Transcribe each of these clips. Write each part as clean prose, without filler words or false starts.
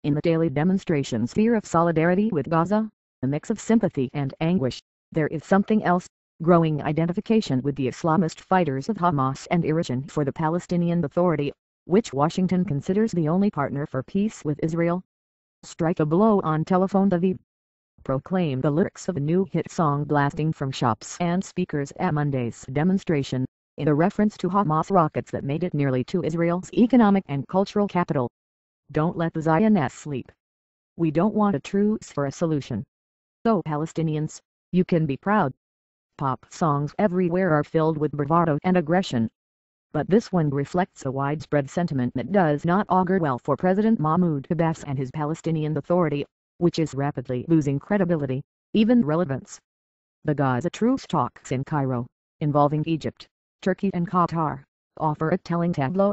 In the daily demonstration's fear of solidarity with Gaza, a mix of sympathy and anguish, there is something else, growing identification with the Islamist fighters of Hamas and irritation for the Palestinian Authority, which Washington considers the only partner for peace with Israel. Strike a blow on Telephone Aviv. Proclaim the lyrics of a new hit song blasting from shops and speakers at Monday's demonstration, in a reference to Hamas rockets that made it nearly to Israel's economic and cultural capital. Don't let the Zionists sleep. We don't want a truce for a solution. So Palestinians, you can be proud. Pop songs everywhere are filled with bravado and aggression. But this one reflects a widespread sentiment that does not augur well for President Mahmoud Abbas and his Palestinian Authority, which is rapidly losing credibility, even relevance. The Gaza truce talks in Cairo, involving Egypt, Turkey and Qatar, offer a telling tableau.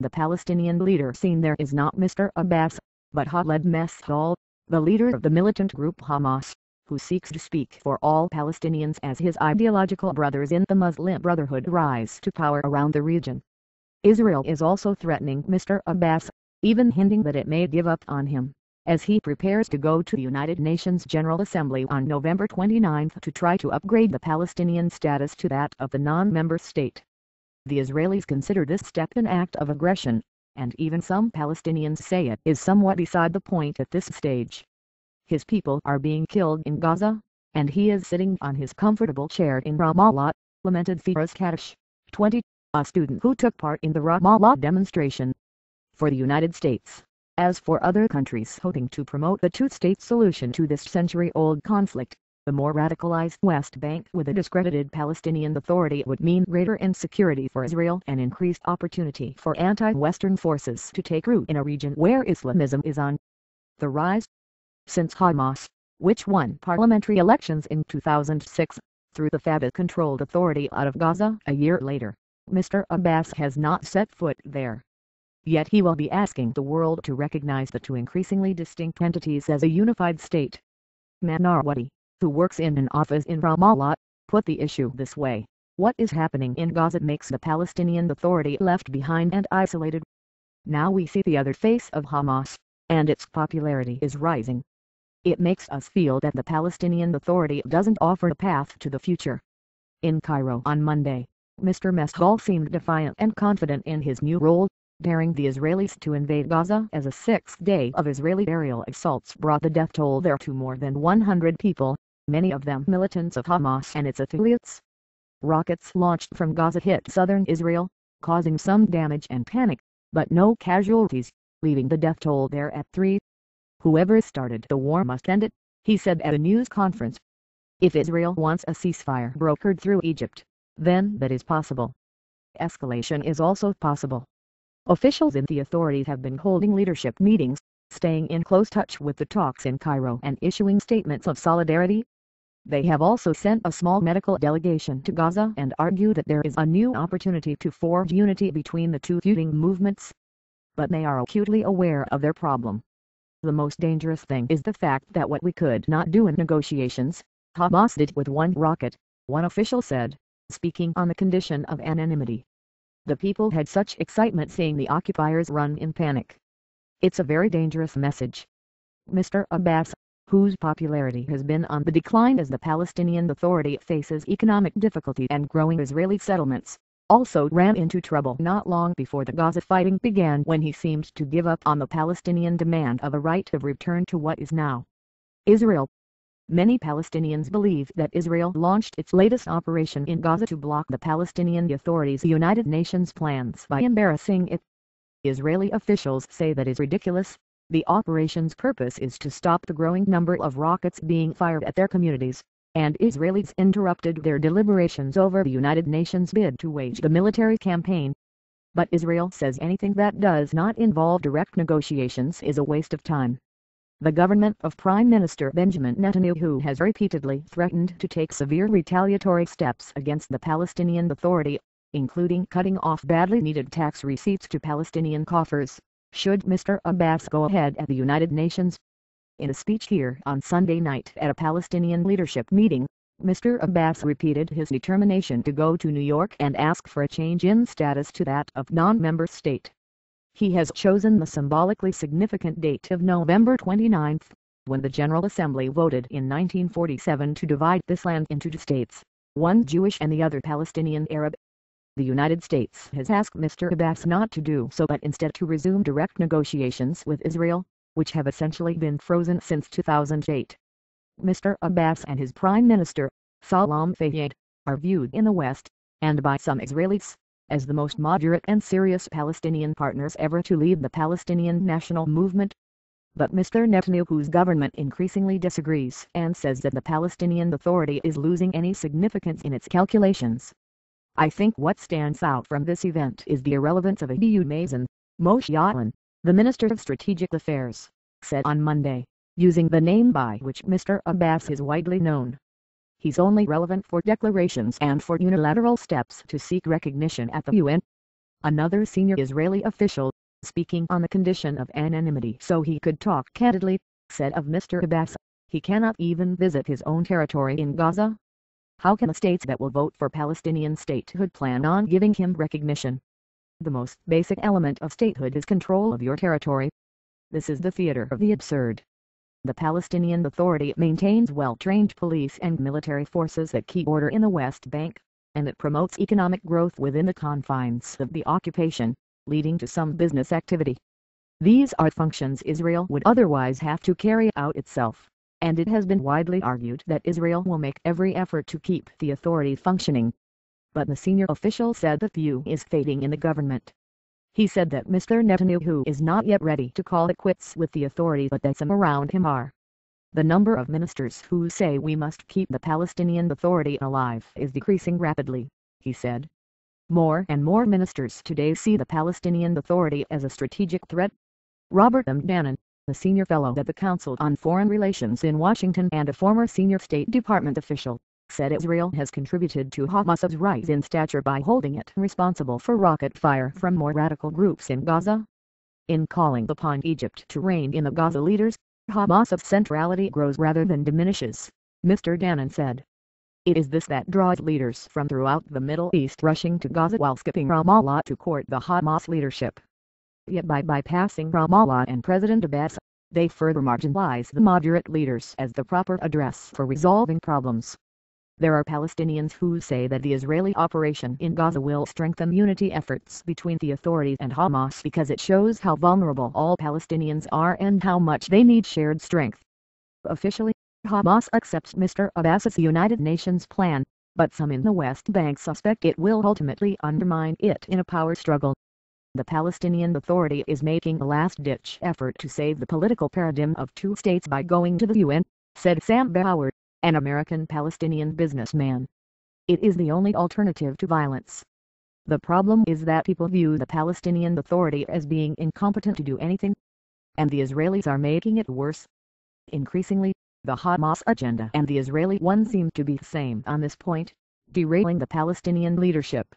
The Palestinian leader seen there is not Mr. Abbas, but Khaled Meshaal, the leader of the militant group Hamas, who seeks to speak for all Palestinians as his ideological brothers in the Muslim Brotherhood rise to power around the region. Israel is also threatening Mr. Abbas, even hinting that it may give up on him, as he prepares to go to the United Nations General Assembly on November 29 to try to upgrade the Palestinian status to that of the non-member state. The Israelis consider this step an act of aggression, and even some Palestinians say it is somewhat beside the point at this stage. His people are being killed in Gaza, and he is sitting on his comfortable chair in Ramallah, lamented Firas Kadish, 20, a student who took part in the Ramallah demonstration. For the United States, as for other countries hoping to promote the two-state solution to this century-old conflict, the more radicalized West Bank with a discredited Palestinian Authority would mean greater insecurity for Israel and increased opportunity for anti-Western forces to take root in a region where Islamism is on the rise. Since Hamas, which won parliamentary elections in 2006, through the Fatah-controlled authority out of Gaza a year later, Mr. Abbas has not set foot there. Yet he will be asking the world to recognize the two increasingly distinct entities as a unified state. Manarwati, who works in an office in Ramallah, put the issue this way: what is happening in Gaza makes the Palestinian Authority left behind and isolated. Now we see the other face of Hamas, and its popularity is rising. It makes us feel that the Palestinian Authority doesn't offer a path to the future. In Cairo on Monday, Mr. Meshaal seemed defiant and confident in his new role, daring the Israelis to invade Gaza as a sixth day of Israeli aerial assaults brought the death toll there to more than 100 people, many of them militants of Hamas and its affiliates. Rockets launched from Gaza hit southern Israel, causing some damage and panic, but no casualties, leaving the death toll there at 3. Whoever started the war must end it, he said at a news conference. If Israel wants a ceasefire brokered through Egypt, then that is possible. Escalation is also possible. Officials in the authorities have been holding leadership meetings, staying in close touch with the talks in Cairo and issuing statements of solidarity. They have also sent a small medical delegation to Gaza and argue that there is a new opportunity to forge unity between the two feuding movements. But they are acutely aware of their problem. The most dangerous thing is the fact that what we could not do in negotiations, Hamas did with one rocket, one official said, speaking on the condition of anonymity. The people had such excitement seeing the occupiers run in panic. It's a very dangerous message. Mr. Abbas, whose popularity has been on the decline as the Palestinian Authority faces economic difficulty and growing Israeli settlements, also ran into trouble not long before the Gaza fighting began when he seemed to give up on the Palestinian demand of a right of return to what is now Israel. Many Palestinians believe that Israel launched its latest operation in Gaza to block the Palestinian Authority's United Nations plans by embarrassing it. Israeli officials say that is ridiculous. The operation's purpose is to stop the growing number of rockets being fired at their communities, and Israelis interrupted their deliberations over the United Nations bid to wage the military campaign. But Israel says anything that does not involve direct negotiations is a waste of time. The government of Prime Minister Benjamin Netanyahu has repeatedly threatened to take severe retaliatory steps against the Palestinian Authority, including cutting off badly needed tax receipts to Palestinian coffers, should Mr. Abbas go ahead at the United Nations. In a speech here on Sunday night at a Palestinian leadership meeting, Mr. Abbas repeated his determination to go to New York and ask for a change in status to that of non-member state. He has chosen the symbolically significant date of November 29, when the General Assembly voted in 1947 to divide this land into two states, one Jewish and the other Palestinian Arab. The United States has asked Mr. Abbas not to do so but instead to resume direct negotiations with Israel, which have essentially been frozen since 2008. Mr. Abbas and his Prime Minister, Salam Fayyad, are viewed in the West, and by some Israelis, as the most moderate and serious Palestinian partners ever to lead the Palestinian national movement. But Mr. Netanyahu's government increasingly disagrees and says that the Palestinian Authority is losing any significance in its calculations. I think what stands out from this event is the irrelevance of a EU Mason, Moshe Ya'alon, the Minister of Strategic Affairs, said on Monday, using the name by which Mr. Abbas is widely known. He's only relevant for declarations and for unilateral steps to seek recognition at the UN. Another senior Israeli official, speaking on the condition of anonymity so he could talk candidly, said of Mr. Abbas, he cannot even visit his own territory in Gaza. How can the states that will vote for Palestinian statehood plan on giving him recognition? The most basic element of statehood is control of your territory. This is the theater of the absurd. The Palestinian Authority maintains well-trained police and military forces that keep order in the West Bank, and it promotes economic growth within the confines of the occupation, leading to some business activity. These are functions Israel would otherwise have to carry out itself, and it has been widely argued that Israel will make every effort to keep the authority functioning. But the senior official said the view is fading in the government. He said that Mr. Netanyahu is not yet ready to call it quits with the authority but that some around him are. The number of ministers who say we must keep the Palestinian Authority alive is decreasing rapidly, he said. More and more ministers today see the Palestinian Authority as a strategic threat. Robert M. Dannon, a senior fellow at the Council on Foreign Relations in Washington and a former senior State Department official, said Israel has contributed to Hamas's rise in stature by holding it responsible for rocket fire from more radical groups in Gaza. In calling upon Egypt to rein in the Gaza leaders, Hamas's centrality grows rather than diminishes, Mr. Dannon said. It is this that draws leaders from throughout the Middle East rushing to Gaza while skipping Ramallah to court the Hamas leadership. Yet by bypassing Ramallah and President Abbas, they further marginalize the moderate leaders as the proper address for resolving problems. There are Palestinians who say that the Israeli operation in Gaza will strengthen unity efforts between the authorities and Hamas because it shows how vulnerable all Palestinians are and how much they need shared strength. Officially, Hamas accepts Mr. Abbas's United Nations plan, but some in the West Bank suspect it will ultimately undermine it in a power struggle. The Palestinian Authority is making a last-ditch effort to save the political paradigm of two states by going to the UN, said Sam Bauer, an American Palestinian businessman. It is the only alternative to violence. The problem is that people view the Palestinian Authority as being incompetent to do anything, and the Israelis are making it worse. Increasingly, the Hamas agenda and the Israeli one seem to be the same on this point, derailing the Palestinian leadership.